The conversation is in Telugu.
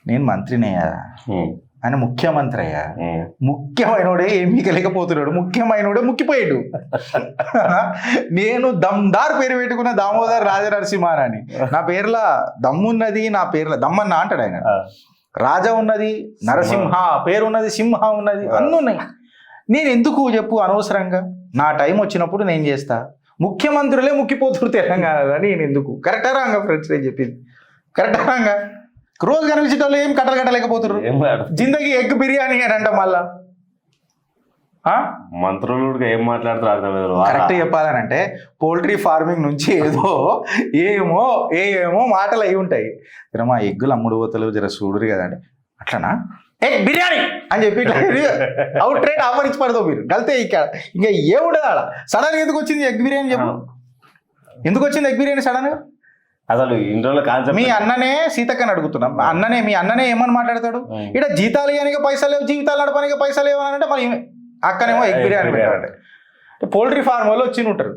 నేను మంత్రినయ్యా, ఆయన ముఖ్యమంత్రి అయ్యా, ముఖ్యమైనోడే ఏమీ లేకపోతున్నాడు, ముఖ్యమైనోడే ముక్కిపోయాడు. నేను దమ్దార్ పేరు పెట్టుకున్న దామోదర్ రాజనరసింహారాని, నా పేర్ల దమ్మున్నది, నా పేర్ల దమ్మన్న అంటాడు ఆయన. రాజా ఉన్నది, నరసింహ పేరు ఉన్నది, సింహ ఉన్నది, అన్నీ ఉన్నాయి. నేను ఎందుకు చెప్పు అనవసరంగా? నా టైం వచ్చినప్పుడు నేను చేస్తా. ముఖ్యమంత్రులే ముక్కిపోతున్నారు తెలంగాణ, నేను ఎందుకు? కరెక్టా రాంగా ఫ్రెండ్స్? నేను చెప్పింది కరెక్టా రాంగా? రోజు కనిపించేటోళ్ళు ఏం కట్టలేకపోతున్నారు. జిందగీ ఎగ్ బిర్యానీ అని అంట. మళ్ళా మంత్రులు ఏం మాట్లాడుతున్నారు? కరెక్ట్ చెప్పాలనంటే పోల్ట్రీ ఫార్మింగ్ నుంచి ఏమో మాటలు అయి ఉంటాయి. మా ఎగ్గులు అమ్ముడు పోతలు జర చూడరు కదండి, అట్లనా ఎగ్ బిర్యానీ అని చెప్పి అవుట్ రేట్ ఆఫర్ ఇచ్చి పడతావు మీరు. కలితే ఇక్కడ ఇంకా ఏముండదు ఆడ. సడన్గా ఎందుకు వచ్చింది ఎగ్ బిర్యానీ చెప్పు? ఎందుకు వచ్చింది ఎగ్ బిర్యానీ సడన్ గా? అసలు ఇంట్లో మీ అన్ననే సీతక్కని అడుగుతున్నాం, మీ అన్ననే ఏమని మాట్లాడతాడు? ఇక్కడ జీతాలు ఇవ్వడానికి పైసలు లేవు, జీవితాలు నడపడానికి పైసలు లేవు అని అంటే మరి అక్కనేమో ఎగ్ బిర్యానీ పెట్టాలంటే పోల్ట్రీ ఫార్మ్ వాళ్ళు వచ్చి ఉంటారు.